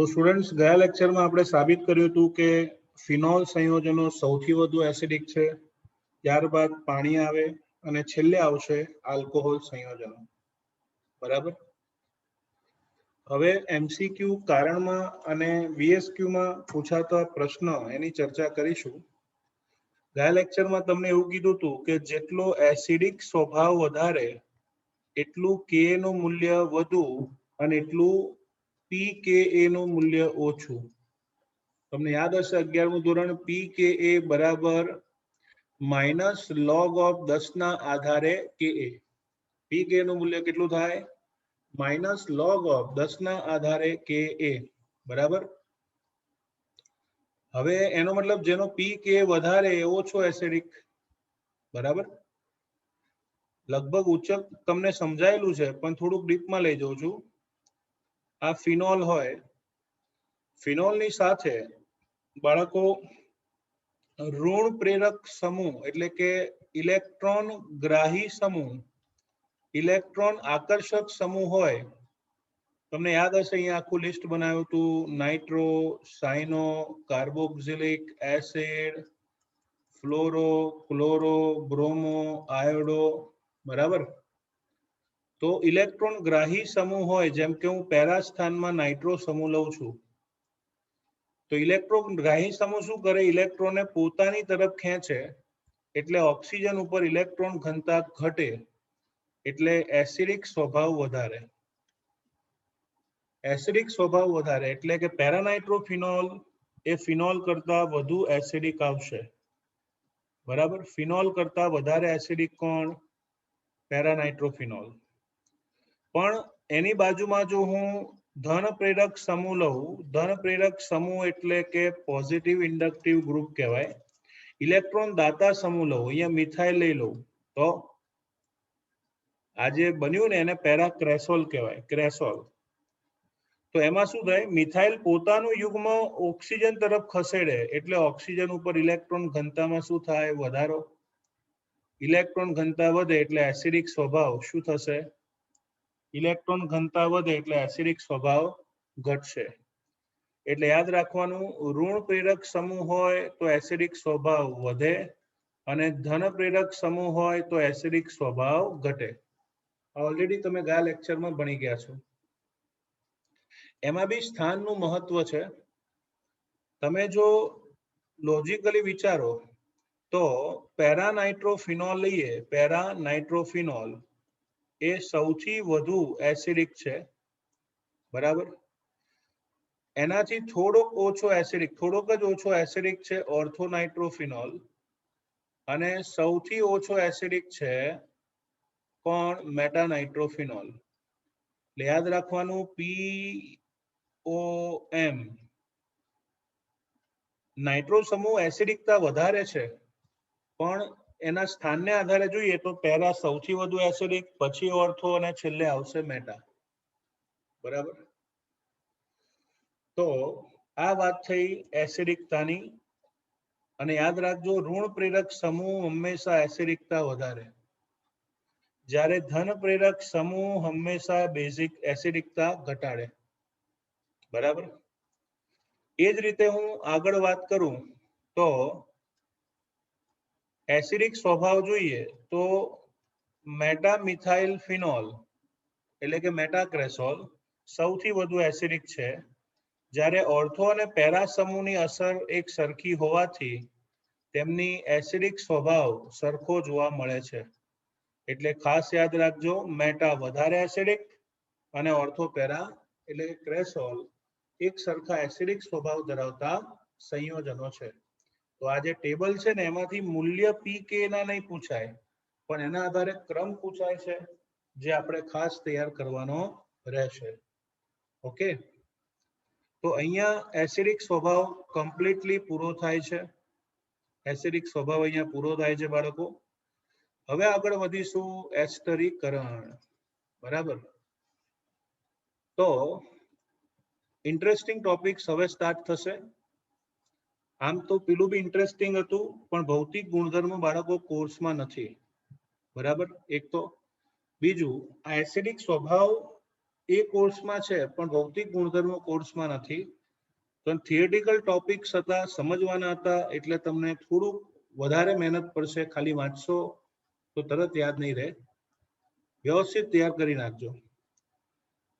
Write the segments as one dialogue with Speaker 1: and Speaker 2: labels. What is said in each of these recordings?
Speaker 1: તો સ્ટુડન્ટ્સ, ગયા લેક્ચરમાં આપણે સાબિત કર્યું હતું કે ફિનોલ સંયોજનો સૌથી વધુ એસિડિક છે, ત્યારબાદ પાણી આવે અને છેલ્લે આવશે આલ્કોહોલ સંયોજનો. બરાબર. હવે એમસીક્યુ કારણમાં અને વીએસક્યુમાં પૂછાતા પ્રશ્નો એની ચર્ચા કરીશું. ગયા લેક્ચરમાં તમને એવું કીધું હતું કે જેટલો એસિડિક સ્વભાવ વધારે એટલું કે નું મૂલ્ય વધુ અને એટલું pKa નું મૂલ્ય ઓછું. તમને યાદ હશે 11મું ધોરણ pKa બરાબર -log of 10 ના આધારે Ka. pKa નું મૂલ્ય કેટલું થાય? -log of 10 ના આધારે Ka. બરાબર. હવે એનો મતલબ જેનો pKa વધારે એ ઓછો એસિડિક. બરાબર. લગભગ ઉચ્ચક તમને સમજાયેલું છે પણ થોડુંક ડીપમાં લઈ જાઉં છું. આ ફિનોલ હોય, ફિનોલની સાથે બાળકો ઋણ પ્રેરક સમૂહ એટલે કે ઇલેક્ટ્રોન ગ્રાહી સમૂહ, ઇલેક્ટ્રોન આકર્ષક સમૂહ હોય. તમને યાદ હશે અહીંયા આખું લિસ્ટ બનાવ્યું હતું: nitro, cyano, carboxylic acid, fluoro, chloro, bromo, iodo. બરાબર. તો ઇલેક્ટ્રોન ગ્રાહી સમૂહ હોય, જેમ કે હું પેરા સ્થાનમાં નાઇટ્રો સમૂહ લઉં છું, તો ઇલેક્ટ્રોન ગ્રાહી સમૂહ શું કરે? ઇલેક્ટ્રોનને પોતાની તરફ ખેંચે, એટલે ઓક્સિજન ઉપર ઇલેક્ટ્રોન ઘનતા ઘટે, એટલે એસિડિક સ્વભાવ વધારે. એસિડિક સ્વભાવ વધારે એટલે કે પેરાનાઇટ્રોફિનોલ એ ફિનોલ કરતા વધુ એસિડિક આવશે. બરાબર. ફિનોલ કરતા વધારે એસિડિક કોણ? પેરાનાઇટ્રોફિનોલ. પણ એની બાજુમાં જો હું ધન પ્રેરક સમૂહ લઉં, ધન પ્રેરક સમૂહ એટલે કે પોઝિટિવ ઇન્ડક્ટિવ ગ્રુપ કહેવાય. ઇલેક્ટ્રોન દાતા સમૂહ લઉં, અહીંયા મિથાઇલ લઈ લઉં, તો આ જે બન્યું ને એને પેરાક્રેસોલ કહેવાય, ક્રેસોલ. તો એમાં શું થાય? મિથાઇલ પોતાનું યુગ્મ ઓક્સિજન તરફ ખસેડે, એટલે ઓક્સિજન ઉપર ઇલેક્ટ્રોન ઘનતામાં શું થાય? વધારો. ઇલેક્ટ્રોન ઘનતા વધે એટલે એસિડિક સ્વભાવ શું થશે? ઇલેક્ટ્રોન ઘનતા વધે એટલે એસિડિક સ્વભાવ ઘટશે. એટલે યાદ રાખવાનું, ઋણ પ્રેરક સમૂહ હોય તો એસિડિક સ્વભાવ વધે અને ધન પ્રેરક સમૂહ હોય તો એસિડિક સ્વભાવ ઘટે. ઓલરેડી તમે ગયા લેક્ચરમાં ભણી ગયા છો. એમાં બી સ્થાનનું મહત્વ છે. તમે જો લોજિકલી વિચારો તો પેરાનાઇટ્રોફિનોલ લઈએ, પેરાનાઇટ્રોફિનોલ એ સૌથી વધુ એસિડિક છે. બરાબર. એનાથી થોડોક ઓછો એસિડિક, થોડોક જ ઓછો એસિડિક છે ઓર્થોનાઇટ્રોફિનોલ, અને સૌથી ઓછો એસિડિક છે કોણ? મેટાનાઇટ્રોફિનોલ. એટલે યાદ રાખવાનું, POM નાઇટ્રો સમૂહ એસિડિકતા વધારે છે, પણ એના સ્થાનને આધારે જોઈએ તો પેરા સૌથી વધુ એસિડિક, પછી ઓર્થો અને છેલ્લે આવશે મેટા. બરાબર. તો આ વાત થઈ એસિડિકતાની. અને યાદ રાખજો, ઋણ પ્રેરક સમૂહ હંમેશા એસિડિકતા વધારે, જ્યારે ધન પ્રેરક સમૂહ હંમેશા બેઝિક એસિડિકતા ઘટાડે. બરાબર. એ જ રીતે હું આગળ વાત કરું તો એસિડિક સ્વભાવ જોઈએ તો મેટામિથાઇલ ફિનોલ એટલે કે મેટાક્રેસોલ સૌથી વધુ એસિડિક છે, જ્યારે ઓર્થો અને પેરા સમૂહની અસર એક સરખી હોવાથી તેમની એસિડિક સ્વભાવ સરખો જોવા મળે છે. એટલે ખાસ યાદ રાખજો, મેટા વધારે એસિડિક અને ઓર્થો પેરા એટલે ક્રેસોલ એક સરખા એસિડિક સ્વભાવ ધરાવતા સંયોજનો છે. તો આ જે ટેબલ છે ને, એમાંથી મૂલ્ય pK ના નહીં પૂછાય, પણ એના આધારે ક્રમ પૂછાય છે, જે આપણે ખાસ તૈયાર કરવાનો રહેશે. ઓકે. તો અહીંયા એસિડિક સ્વભાવ કમ્પ્લીટલી પૂરો થાય છે. એસિડિક સ્વભાવ અહીંયા પૂરો થાય છે બાળકો. હવે આગળ વધીશું એસ્ટરીકરણ. બરાબર. તો ઇન્ટરેસ્ટિંગ ટોપિક્સ હવે સ્ટાર્ટ થશે. આમ તો પેલું બી ઇન્ટરેસ્ટિંગ હતું, પણ ભૌતિક ગુણધર્મો બાળકો કોર્સમાં નથી. બરાબર. એક તો બીજું, આ એસિડિક સ્વભાવ એ કોર્સમાં છે પણ ભૌતિક ગુણધર્મો કોર્સમાં નથી. તો થિયરિટિકલ ટોપિક્સ હતા, સમજવાના હતા, એટલે તમને થોડુંક વધારે મહેનત પડશે. ખાલી વાંચશો તો તરત યાદ નહીં રહે, વ્યવસ્થિત તૈયાર કરી નાખજો.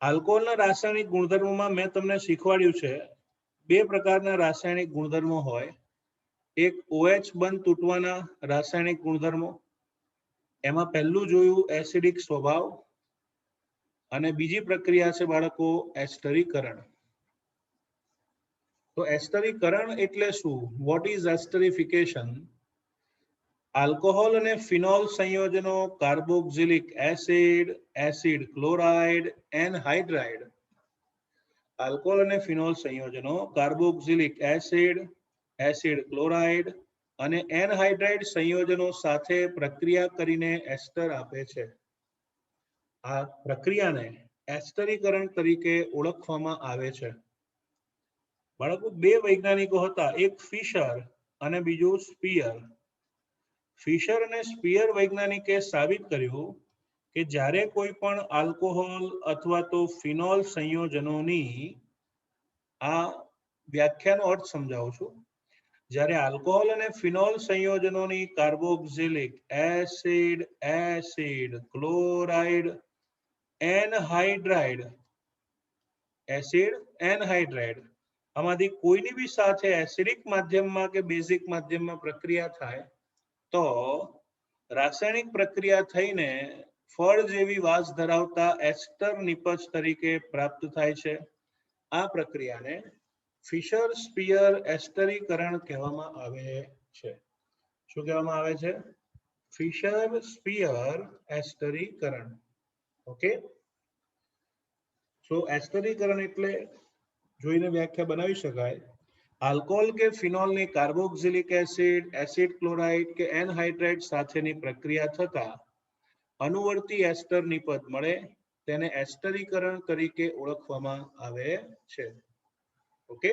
Speaker 1: આલ્કોહોલના રાસાયણિક ગુણધર્મોમાં મેં તમને શીખવાડ્યું છે 2 પ્રકારના રાસાયણિક ગુણધર્મો હોય. એક OH બંધ તૂટવાના રાસાયણિક ગુણધર્મો, એમાં પહેલું જોયું એસિડિક સ્વભાવ, અને બીજી પ્રક્રિયા છે બાળકો એસ્ટરીકરણ. તો એસ્ટરીકરણ એટલે શું? What is esterification? આલ્કોહોલ અને ફિનોલ સંયોજનો, carboxylic acid, acid chloride, anhydride. Alcohol અને ફિનોલ સંયોજનો, કાર્બોક્સિલિક એસિડ, એસિડ ક્લોરાઇડ અને એનહાઇડ્રાઇડ સંયોજનો સાથે પ્રક્રિયા કરીને એસ્ટર આપે છે. આ પ્રક્રિયાને એસ્ટરીકરણ તરીકે ઓળખવામાં આવે છે. બાળકો 2 વૈજ્ઞાનિકો હતા, એક ફિશર અને બીજું સ્પિયર. ફિશર અને સ્પિયર વૈજ્ઞાનિકે સાબિત કર્યું કે જ્યારે કોઈ પણ આલ્કોહોલ અથવા તો ફિનોલ સંયોજનોની, આ વ્યાખ્યાનો અર્થ સમજાવું છું, જ્યારે આલ્કોહોલ અને ફિનોલ સંયોજનોની carboxylic acid, acid chloride, anhydride, acid anhydride, આમાંથી કોઈની બી સાથે એસિડિક માધ્યમમાં કે બેઝિક માધ્યમમાં પ્રક્રિયા થાય તો રાસાયણિક પ્રક્રિયા થઈને ફળ જેવી વાસ ધરાવતા એસ્ટર નિપજ તરીકે પ્રાપ્ત થાય છે. આ પ્રક્રિયાને ફિશર સ્પિયર એસ્ટરીકરણ કહેવામાં આવે છે. શું કહેવામાં આવે છે? Fisher spear એસ્ટરીકરણ. ઓકે, સો એસ્ટરીકરણ એટલે જોઈને વ્યાખ્યા બનાવી શકાય. આલ્કોહોલ કે ફિનોલની કાર્બોક્સિલિક એસિડ, એસિડ ક્લોરાઇડ કે એનહાઇડ્રાઇડ સાથેની પ્રક્રિયા થતા અનુવર્તી એસ્ટર નિપજ મળે, તેને એસ્ટરીકરણ તરીકે ઓળખવામાં આવે છે. ઓકે,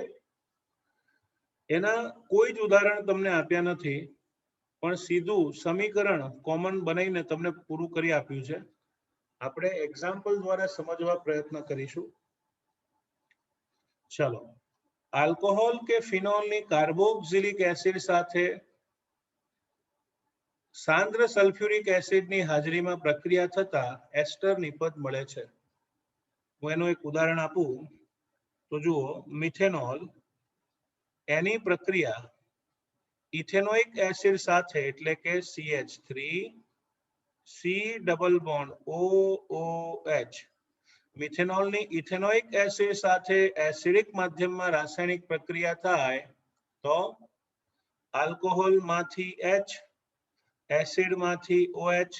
Speaker 1: એના કોઈ જ ઉદાહરણ તમને આપ્યા નથી, પણ સીધું સમીકરણ કોમન બનાવીને તમને પૂરું કરી આપ્યું છે. આપણે એક્ઝામ્પલ દ્વારા સમજવા પ્રયત્ન કરીશું. ચાલો, આલ્કોહોલ કે ફિનોલની કાર્બોક્સિલિક એસિડ સાથે સાંદ્ર સલ્ફ્યુરિક એસિડની હાજરીમાં પ્રક્રિયા થતા એસ્ટર નિપજ મળે છે. હું એનું એક ઉદાહરણ આપું તો જુઓ, મિથેનોલ, એની પ્રક્રિયા ઇથેનોઇક એસિડ સાથે એટલે કે CH3 C double bond OOH, મિથેનોલની ઇથેનોઇક એસિડ સાથે એસિડિક માધ્યમમાં રાસાયણિક પ્રક્રિયા થાય તો આલ્કોહોલમાંથી H, એસિડમાંથી OH,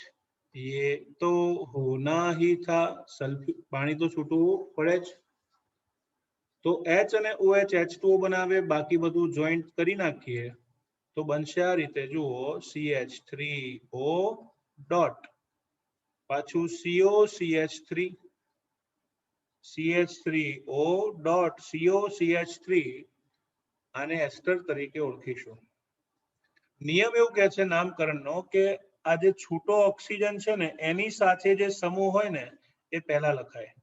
Speaker 1: ये तो होना ही था, પાણી તો છૂટવું પડે જ. તો H અને OH H2O બનાવે, બાકી બધું જોઈન્ટ કરી નાખીએ તો બનશે આ રીતે. જુઓ, CH3O ડોટ, પાછું CO CH3, CH3O dot CO CH3. આને એસ્ટર તરીકે ઓળખીશું. નિયમ એવું કહે છે નામકરણનો કે આ જે છૂટો ઓક્સિજન છે ને એની સાથે જે સમૂહ હોય ને એ પહેલા લખાય.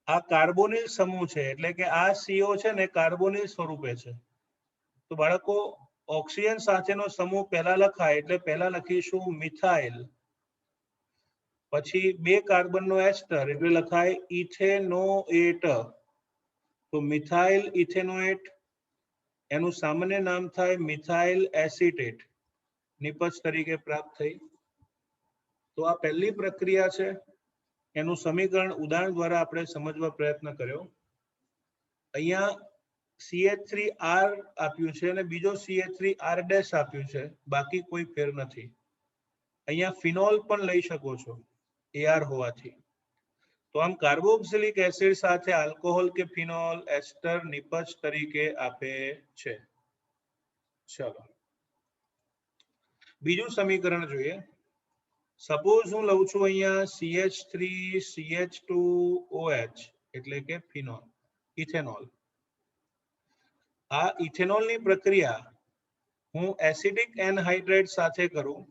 Speaker 1: આ કાર્બોનિલ સમૂહ છે એટલે કે આ CO છે ને કાર્બોનિલ સ્વરૂપે છે. તો બાળકો, ઓક્સિજન સાથેનો સમૂહ પહેલા લખાય એટલે પહેલા લખીશું મિથાઇલ, પછી 2 કાર્બનનો એસ્ટર એટલે લખાય ઇથેનોએટ. તો મિથાઇલ ઇથેનોએટ, એનું સામાન્ય નામ થાય મિથાઇલ એસિટેટ, નિપજ તરીકે પ્રાપ્ત થઈ. તો આ પહેલી પ્રક્રિયા છે, એનું સમીકરણ ઉદાહરણ દ્વારા આપણે સમજવા પ્રયત્ન કર્યો. અહીંયા CH3R આપ્યું છે અને બીજો CH3R ડેશ આપ્યું છે, બાકી કોઈ ફેર નથી. અહીંયા ફિનોલ પણ લઈ શકો છો AR હોવાથી. તો આમ કાર્બોક્સિલિક એસિડ સાથે આલ્કોહોલ કે ફિનોલ એસ્ટર નિપજ તરીકે આપે છે. ચલો, બીજું સમીકરણ જોઈએ. સપોઝ હું લઉં છું અહીંયા CH3CH2OH એટલે કે ફિનોલ, ઇથેનોલ. આ ઇથેનોલની પ્રક્રિયા હું એસિડિક એનહાઇડ્રાઇડ સાથે કરું.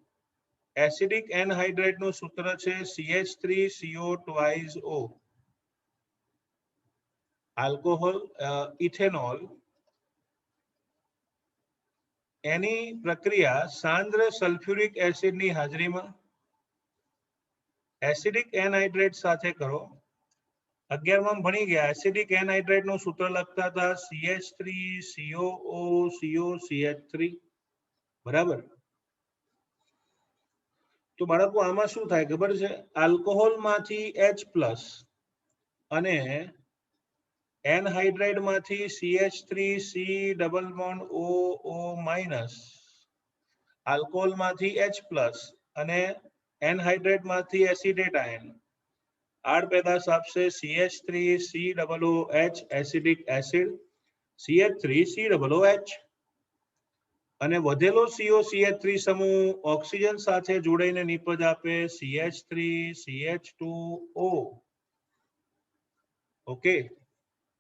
Speaker 1: એસિડિક એનહાઇડ્રેટ નું સૂત્ર છે CH3CO twice O. Alcohol ethanol એની પ્રક્રિયા સાંદ્ર સલ્ફ્યુરિક એસિડની હાજરીમાં એસિડિક એનહાઇડ્રેટ સાથે કરો. 11માં ભણી ગયા એસિડિક એનહાઇડ્રેટ નું સૂત્ર લખતા હતા CH3COO CH3 બરાબર. તો બાળકો આમાં શું થાય ખબર છે? આલ્કોહોલ માંથી H+ અને એનહાઇડ્રેટ માંથી CH3C double bond OO-, alcohol માંથી H+ અને એનહાઇડ્રેટ માંથી એસિડેટ આયન આડ પેદાશ આપશે CH3COOH એસિડિક એસિડ CH3COOH અને વધેલો COCH3 સમૂહ ઓક્સિજન સાથે જોડાઈને નિપજ આપે CH3CH2O. ઓકે,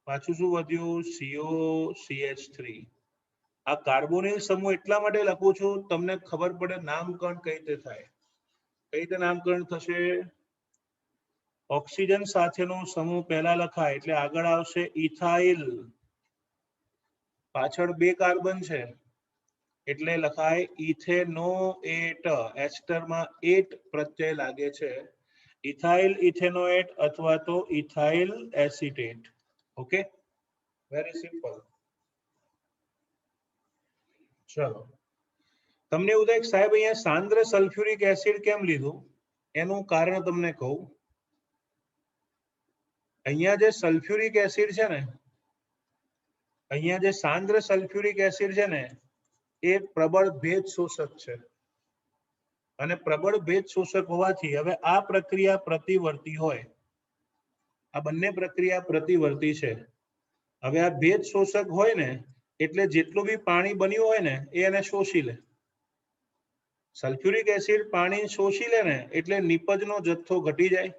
Speaker 1: પાછું શું વધ્યું? COCH3. આ કાર્બોનિલ સમૂહ એટલા માટે લખું છું તમને ખબર પડે નામકરણ કઈ રીતે થાય. કઈ રીતે નામકરણ થશે? ઓક્સિજન સાથેનો સમૂહ પહેલા લખાય એટલે આગળ આવશે ઇથાઇલ, પાછળ 2 કાર્બન છે એટલે લખાય ઇથેનોએટ. એસ્ટરમાં 8 પ્રત્યય લાગે છે. ઇથાઇલ ઇથેનોએટ અથવા તો ethyl acetate. Okay, very simple. ચલો, તમને એવું થાય સાહેબ અહીંયા સાંદ્ર સલ્ફ્યુરિક એસિડ કેમ લીધું? એનું કારણ તમને કહું. અહીંયા જે સલ્ફ્યુરિક એસિડ છે ને, અહીંયા જે સાંદ્ર સલ્ફ્યુરિક એસિડ છે ને એ પ્રબળ ભેજ શોષક છે અને પ્રબળ ભેજ શોષક હોવાથી હવે આ પ્રક્રિયા પ્રતિવર્તી હોય. આ બંને પ્રક્રિયા પ્રતિવર્તી છે. હવે આ ભેજ શોષક હોય ને એટલે જેટલું બી પાણી બન્યું હોય ને એ એને શોષી લે. સલ્ફ્યુરિક એસિડ પાણી શોષી લે ને એટલે નિપજનો જથ્થો ઘટી જાય.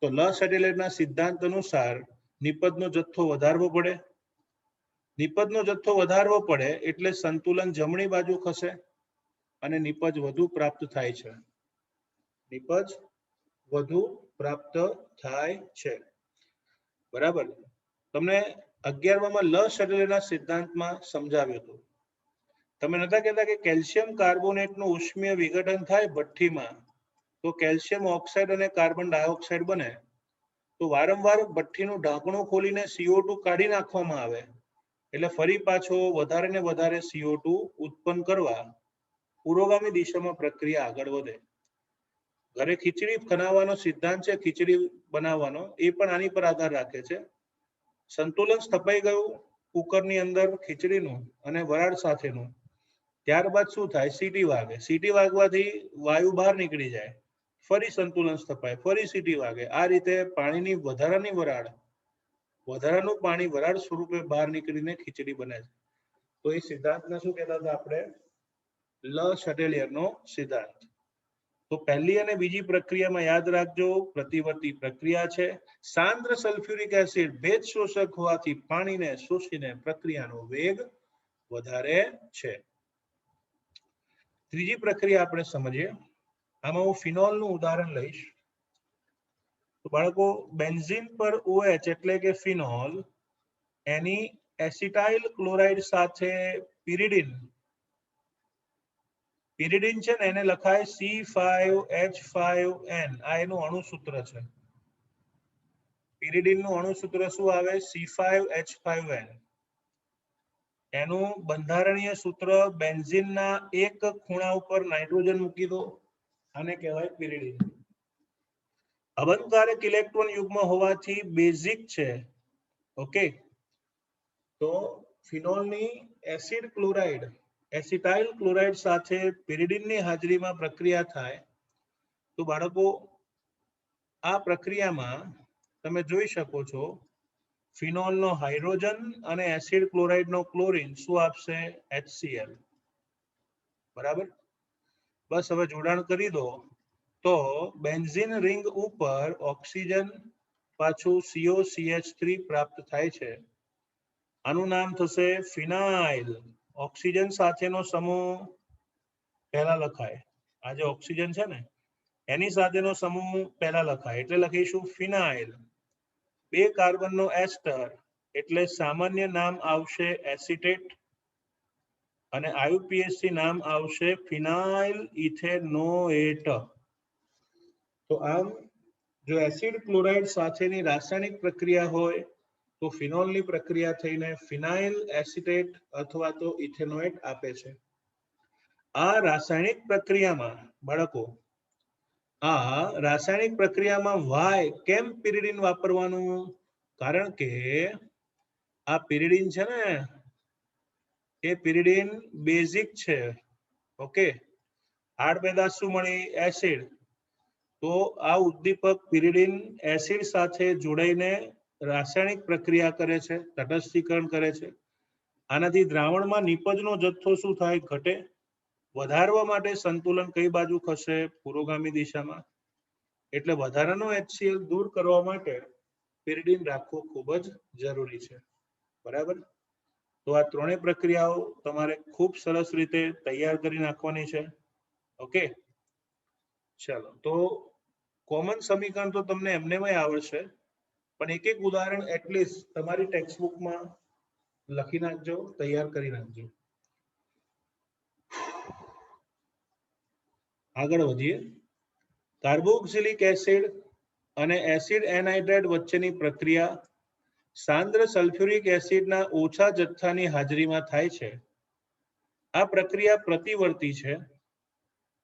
Speaker 1: તો લ સેટેલાઇટના સિદ્ધાંત અનુસાર નિપજનો જથ્થો વધારવો પડે. નિપજનો જથ્થો વધારવો પડે એટલે સંતુલન જમણી બાજુ ખસે અને નિપજ વધુ પ્રાપ્ત થાય છે. નિપજ વધુ પ્રાપ્ત થાય છે. બરાબર. તમને 11માં લ સેટેલાઇટના સિદ્ધાંતમાં સમજાવ્યું હતું. તમે નતા કહેતા કે કેલ્શિયમ કાર્બોનેટનું ઉષ્મીય વિઘટન થાય ભઠ્ઠીમાં તો કેલ્શિયમ ઓક્સાઇડ અને કાર્બન ડાયોક્સાઇડ બને. તો વારંવાર ભઠ્ઠીનું ઢાંકણું ખોલીને CO2 કાઢી નાખવામાં આવે એટલે ફરી પાછો વધારે ને વધારે CO2 ઉત્પન્ન કરવા પુરોગામી દિશામાં પ્રક્રિયા આગળ વધે. ઘરે ખીચડી બનાવવાનો સિદ્ધાંત છે, ખીચડી બનાવવાનો એ પણ આની પર આધાર રાખે છે. સંતુલન સ્થપાઈ ગયું કુકરની અંદર ખીચડીનું અને વરાળ સાથેનું, ત્યારબાદ શું થાય? સીટી વાગે. સીટી વાગવાથી વાયુ બહાર નીકળી જાય, ફરી સંતુલન સ્થપાય, ફરી સીટી વાગે. આ રીતે પાણીની વધારાની વરાળ, વધારાનું પાણી વરાળ સ્વરૂપે બહાર નીકળીને ખીચડી બને છે. તો એ સિદ્ધાંતને શું કહેતા હતા આપણે? લ શટેલિયરનો સિદ્ધાંત. તો પહેલી અને બીજી પ્રક્રિયામાં યાદ રાખજો પ્રતિવર્તી પ્રક્રિયા છે. સાંદ્ર સલ્ફ્યુરિક એસિડ ભેજ શોષક હોવાથી પાણીને શોષીને પ્રક્રિયાનો વેગ વધારે છે. ત્રીજી પ્રક્રિયા આપણે સમજીએ. આમાં હું ફિનોલનું ઉદાહરણ લઈશ. તો બાળકો બેન્ઝીન પર OH એટલે કે ફિનોલ, એની એસિટાઇલ ક્લોરાઇડ સાથે પિરિડિન, પિરિડિન છે ને એને લખાય C5H5N. આ એનું અણુસૂત્ર છે. પિરિડિનનું અણુસૂત્ર શું આવે? C5H5N. એનું બંધારણીય સૂત્ર બેન્ઝીનના એક ખૂણા ઉપર નાઇટ્રોજન મૂકી દો, આને કહેવાય પિરિડિન. અબંધકારક ઇલેક્ટ્રોન યુગ્મ હોવાથી બેઝિક છે. ઓકે, તો ફિનોલની એસિડ ક્લોરાઇડ, એસિટાઇલ ક્લોરાઇડ સાથે પિરિડિનની હાજરીમાં પ્રક્રિયા થાય. તો બાળકો આ પ્રક્રિયામાં તમે જોઈ શકો છો ફિનોલનો હાઇડ્રોજન અને એસિડ ક્લોરાઇડનો ક્લોરીન શું આપશે? HCl. બરાબર. બસ હવે જોડાણ કરી દો તો બેન્ઝીન રિંગ ઉપર ઓક્સિજન પાછું COCH3 પ્રાપ્ત થાય છે. આનું નામ થશે ફિનાઇલ. ઓક્સિજન સાથેનો સમૂહ પહેલા લખાય આ જે ઓક્સિજન છે ને એની સાથેનો સમૂહ પહેલા લખાય એટલે લખીશું ફિનાઇલ. 2 કાર્બનનો એસ્ટર એટલે સામાન્ય નામ આવશે એસિટેટ અને આયુપીએસસી નામ આવશે ફિનાઇલ ઇથેનોએટ. તો આમ જો એસિડ ક્લોરાઇડ સાથેની રાસાયણિક પ્રક્રિયા હોય તો ફિનોલની પ્રક્રિયા થઈને ફિનાઇલ એસિટેટ અથવા તો ઇથેનોએટ આપે છે. આ રાસાયણિક પ્રક્રિયામાં બાળકો રાસાયણિક પ્રક્રિયામાં વાય કેમ પિરિડીન વાપરવાનું? કારણ કે આ પિરિડીન છે ને એ પિરિડીન બેઝિક છે. ઓકે, હાડ પેદાશ શું મળી? એસિડ. તો આ ઉદ્દીપક પિરિડીન એસિડ સાથે જોડાઈને રાસાયણિક પ્રક્રિયા કરે છે, તટસ્થીકરણ કરે છે. આનાથી દ્રાવણમાં નિપજનો જથ્થો શું થાય? ઘટે. વધારવા માટે સંતુલન કઈ બાજુ ખસે? પુરોગામી દિશામાં. એટલે વધારાનો HCl દૂર કરવા માટે પિરિડીન રાખવું ખૂબ જ જરૂરી છે. બરાબર? તો આ ત્રણેય પ્રક્રિયાઓ તમારે ખૂબ સરસ રીતે તૈયાર કરી નાખવાની છે. ઓકે, ચાલો. તો કોમન સમીકરણ તો તમને એમનેમય આવડશે, પણ એક એક ઉદાહરણ એટલીસ્ટ તમારી ટેક્સ્ટ બુકમાં લખી નાખજો, તૈયાર કરી નાખજો. આગળ વધીએ. કાર્બોક્સિલિક એસિડ અને એસિડ એનહાઇડ્રાઇડ વચ્ચેની પ્રક્રિયા સાંદ્ર સલ્ફ્યુરિક એસિડના ઓછા જથ્થાની હાજરીમાં થાય છે. આ પ્રક્રિયા પ્રતિવર્તી છે,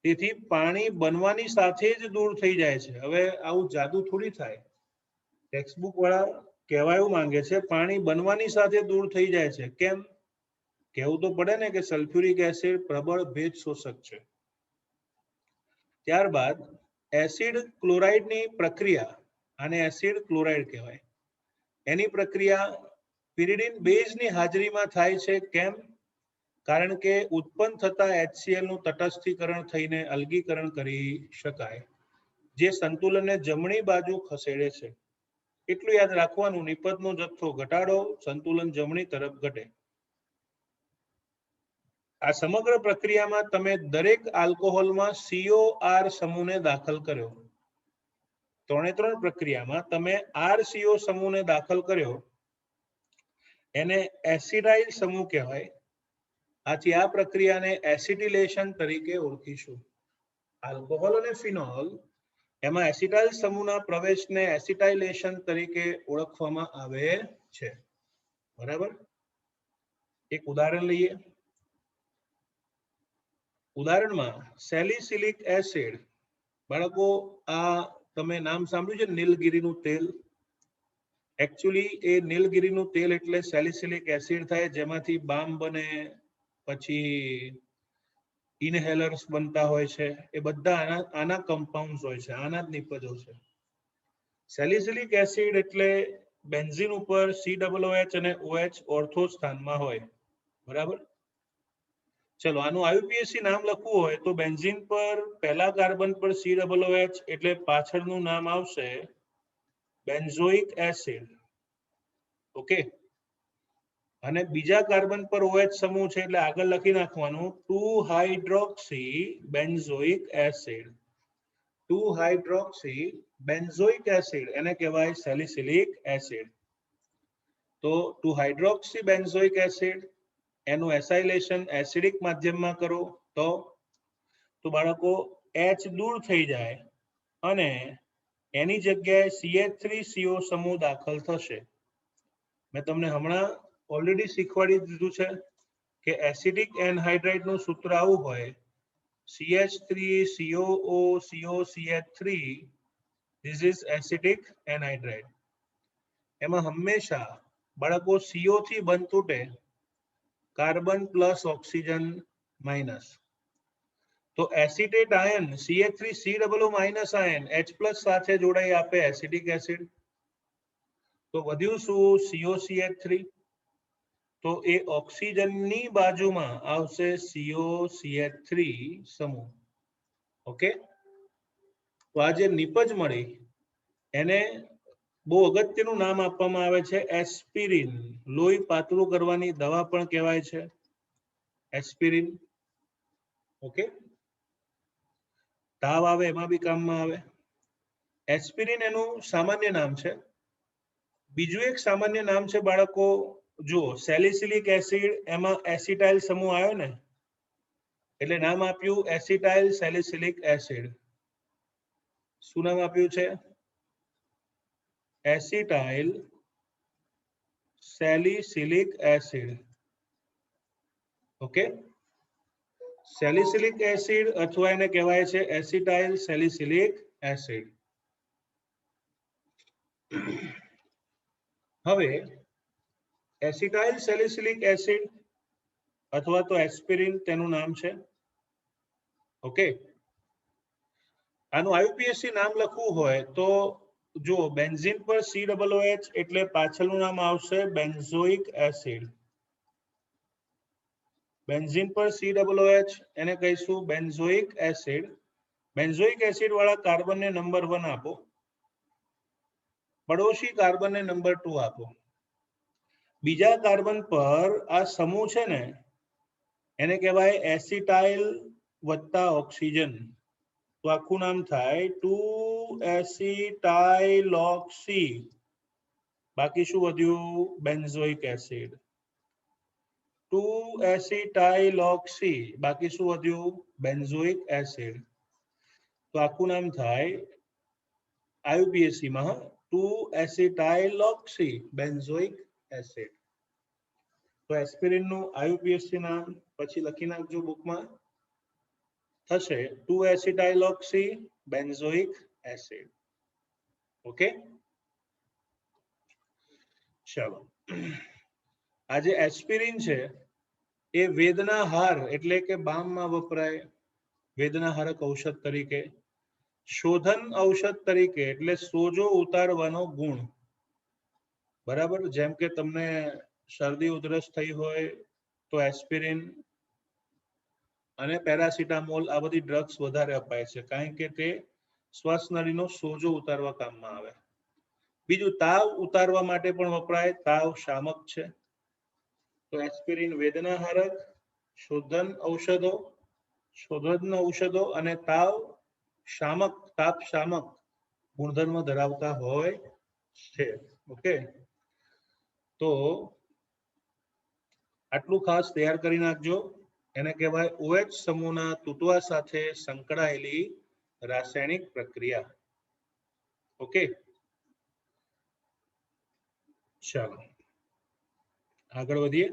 Speaker 1: તેથી પાણી બનવાની સાથે જ દૂર થઈ જાય છે. હવે આવું જાદુ થોડી થાય. ટેક્સ્ટબુક વાળા કહેવા એવું માંગે છે પાણી બનવાની સાથે દૂર થઈ જાય છે. કેમ? કહેવું તો પડે ને કે સલ્ફ્યુરિક એસિડ પ્રબળ ભેજ શોષક છે. ત્યારબાદ એસિડ ક્લોરાઇડની પ્રક્રિયા, આને એસિડ ક્લોરાઇડ કહેવાય, એની પ્રક્રિયા પિરિડીન બેઝની હાજરીમાં થાય છે. કેમ? કારણ કે ઉત્પન્ન થતા HCl નું તટસ્થીકરણ થઈને અલગીકરણ કરી શકાય, જે સંતુલનને જમણી બાજુ ખસેડે છે. એટલું યાદ રાખવાનું, નિપજનો જથ્થો ઘટાડો, સંતુલન જમણી તરફ ઘટે. આ સમગ્ર પ્રક્રિયામાં તમે દરેક આલ્કોહોલમાં COR સમૂહને દાખલ કર્યો. 3 પ્રક્રિયામાં તમે RCO સમૂહને દાખલ કર્યો, એને એસિડાઇલ સમૂહ કહેવાય. આથી આ પ્રક્રિયાને એસિટિલેશન તરીકે ઓળખીશું. આલ્કોહોલ અને ફિનોલ એમાં એસિટાઇલ સમૂહના પ્રવેશને એસિટાઇલેશન તરીકે ઓળખવામાં આવે છે. બરાબર? એક ઉદાહરણ લઈએ. ઉદાહરણમાં સેલિસિલિક એસિડ. બાળકો, આ તમે નામ સાંભળ્યું છે નીલગિરીનું તેલ? એકચ્યુઅલી એ નીલગિરીનું તેલ એટલે સેલિસિલિક એસિડ થાય, જેમાંથી બામ બને, પછી ઇનહેલર્સ બનતા હોય છે. એ બધા આના કમ્પાઉન્ડ્સ હોય છે, આના જ નિપજો છે. સેલિસિલિક એસિડ એટલે બેન્ઝીન ઉપર COOH અને OH ઓર્થો સ્થાનમાં હોય. બરાબર? ચલો, આનું આયુપીએસસી નામ લખવું હોય તો બેન્ઝીન પર પહેલા કાર્બન પર COOH એટલે પાછળનું નામ આવશે બેન્ઝોઇક એસિડ. ઓકે, અને બીજા કાર્બન પર OH સમૂહ છે એટલે આગળ લખી નાખવાનું 2-હાઇડ્રોક્સી બેન્ઝોઇક એસિડ. 2-હાઇડ્રોક્સી બેન્ઝોઇક એસિડ એને કહેવાય સેલિસિલિક એસિડ. તો 2-હાઇડ્રોક્સી બેન્ઝોઇક એસિડ એનું એસાઇલેશન એસિડિક માધ્યમમાં કરો તો બાળકો H દૂર થઈ જાય અને એની જગ્યાએ CH3CO સમૂહ દાખલ થશે. મેં તમને હમણાં ઓલરેડી શીખવાડી દીધું છે કે એસિડિક એનહાઇડ્રાઇડ નું સૂત્ર આવું હોય, CH3COOCOCH3. This is acidic anhydride. એમાં હંમેશા બાળકો CO થી બંધ તૂટે, કાર્બન પ્લસ ઓક્સિજન માઇનસ. તો એસિટેટ આયન CH3COO માઇનસ આયન H પ્લસ સાથે જોડાઈ આપે એસિડિક એસિડ. તો વધ્યું શું? COCH3. તો એ ઓક્સિજનની બાજુમાં આવશે COCH3 સમૂહ. ઓકે, તો આ જે નિપજ મળી એને બહુ અગત્યનું નામ આપવામાં આવે છે એસ્પિરિન. લોહી પાતળું કરવાની દવા પણ કહેવાય છે એસ્પિરિન. ઓકે, તાવ આવે એમાં બી કામમાં આવે. એસ્પિરિન એનું સામાન્ય નામ છે. બીજું એક સામાન્ય નામ છે બાળકો, જુઓ સેલિસિલિક એસિડ, એમાં એસિટાઇલ સમૂહ આવ્યો ને, એટલે નામ આપ્યું એસિટાઇલ સેલિસિલિક એસિડ. શું નામ આપ્યું છે? Acetyl salicylic acid. Okay, salicylic acid અથવા એને કહેવાય છે એસિટાઇલ સેલિસિલિક એસિડ. હવે એસિટાઇલ સેલિસિલિક એસિડ અથવા તો એસ્પિરિન તેનું નામ છે. ઓકે, આનું આયુપીએસસી નામ લખવું હોય તો જો બેન્ઝીન પર COOH એટલે પાછળનું નામ આવશે બેન્ઝોઇક એસિડ. બેન્ઝીન પર COOH એને કહીશું બેન્ઝોઇક એસિડ. બેન્ઝોઇક એસિડ વાળા કાર્બનને નંબર 1 આપો, પડોશી કાર્બનને નંબર 2 આપો. બીજા કાર્બન પર આ સમૂહ છે ને એને કહેવાય એસિટાઇલ વત્તા ઓક્સિજન, તો આખું નામ થાય 2-એસિટાઇલોક્સી. બાકી શું વધ્યું? Benzoic acid. 2-એસિટાઇલોક્સી, બાકી શું વધ્યું? Benzoic acid. તો આખું નામ થાય આયુપીએસસી માં 2-એસિટાઇલોક્સી બેન્ઝોઇક એસિડ. તો એસ્પિરિન નું આયુપીએસસી નામ પછી લખી નાખજો બુકમાં, થશે 2-એસિટાઇલોક્સી બેન્ઝોઇક એસિડ. ઓકે, ચાલો. આજે એસ્પિરિન છે એ વેદનાહાર એટલે કે બામમાં વપરાય, વેદનાહારક ઔષધ તરીકે, શોધન ઔષધ તરીકે એટલે સોજો ઉતારવાનો ગુણ. બરાબર, જેમ કે તમને શરદી ઉધરસ થઈ હોય તો એસ્પિરિન અને પેરાસિટામોલ આ બધી ડ્રગ્સ વધારે અપાય છે, કારણ કે તે શ્વાસ નળીનો સોજો ઉતારવા કામમાં આવે. બીજું તાવ ઉતારવા માટે પણ વપરાય, તાવ શામક છે. તો એસ્પિરિન વેદનાહારક, શોધન ઔષધો અને તાપ શામક ગુણધર્મ ધરાવતા હોય છે. ઓકે, તો આટલું ખાસ તૈયાર કરી નાખજો. એને કહેવાય OH સમૂહના તૂટવા સાથે સંકળાયેલી રાસાયણિક પ્રક્રિયા. ઓકે, ચાલો આગળ વધીએ.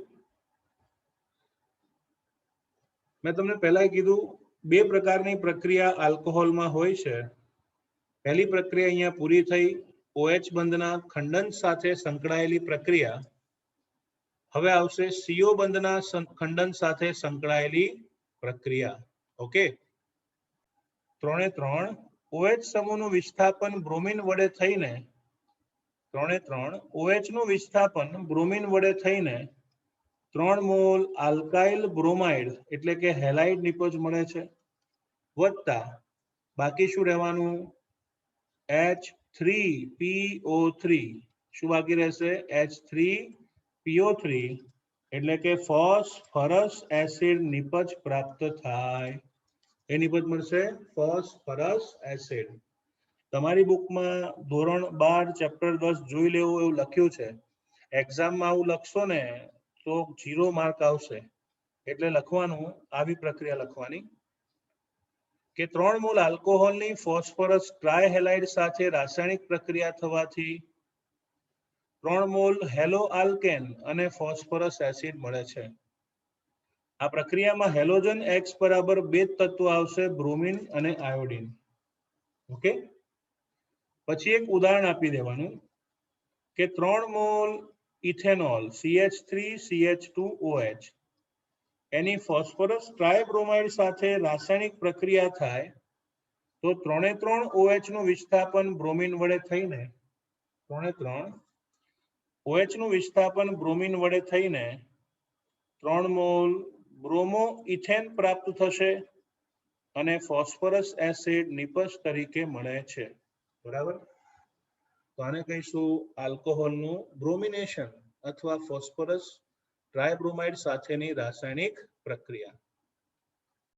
Speaker 1: મેં તમને પહેલા કીધું 2 પ્રકારની પ્રક્રિયા આલ્કોહોલમાં હોય છે. પહેલી પ્રક્રિયા અહીંયા પૂરી થઈ, OH બંધના ખંડન સાથે સંકળાયેલી પ્રક્રિયા. હવે આવશે CO બંધના ખંડન સાથે સંકળાયેલી પ્રક્રિયા. ઓકે, 3 OH સમૂહનું વિસ્થાપન બ્રોમિન વડે થઈને 3 OH નું વિસ્થાપન બ્રોમિન વડે થઈને 3 મોલ આલ્કાઇલ બ્રોમાઇડ એટલે કે હેલાઇડ નિપજ મળે છે, વત્તા બાકી શું રહેવાનું? H3PO3. શું બાકી રહેશે? H3PO3 એટલે કે ફોસ્ફરસ એસિડ નિપજ પ્રાપ્ત થાય. એ નિપજ મળશે ફોસ્ફરસ એસિડ. તમારી બુકમાં ધોરણ 12 ચેપ્ટર 10 જોઈ લેવું એવું લખ્યું છે. એક્ઝામમાં આવું લખશો ને તો 0 માર્ક આવશે. એટલે લખવાનું, આવી પ્રક્રિયા લખવાની કે 3 મોલ આલ્કોહોલની ફોસ્ફરસ ટ્રાયહેલાઇડ સાથે રાસાયણિક પ્રક્રિયા થવાથી 3 મોલ હેલો આલ્કેન અને ફોસ્ફરસ એસિડ મળે છે. આ પ્રક્રિયામાં હેલોજન X બરાબર 2 તત્વો આવશે, બ્રોમિન અને આયોડિન. ઓકે, પછી એક ઉદાહરણ આપી દેવાનું કે 3 મોલ ઇથેનોલ CH3CH2OH એની ફોસ્ફરસ ટ્રાયબ્રોમાઇડ સાથે રાસાયણિક પ્રક્રિયા થાય તો 3 OH નું વિસ્થાપન બ્રોમિન વડે થઈને 3 મોલ બ્રોમો ઇથેન પ્રાપ્ત થશે અને ફોસ્ફરસ એસિડ નિપજ તરીકે મળે છે. બરાબર, તો આને કહીશું આલ્કોહોલનું બ્રોમિનેશન અથવા ફોસ્ફરસ ટ્રાયબ્રોમાઇડ સાથેની રાસાયણિક પ્રક્રિયા.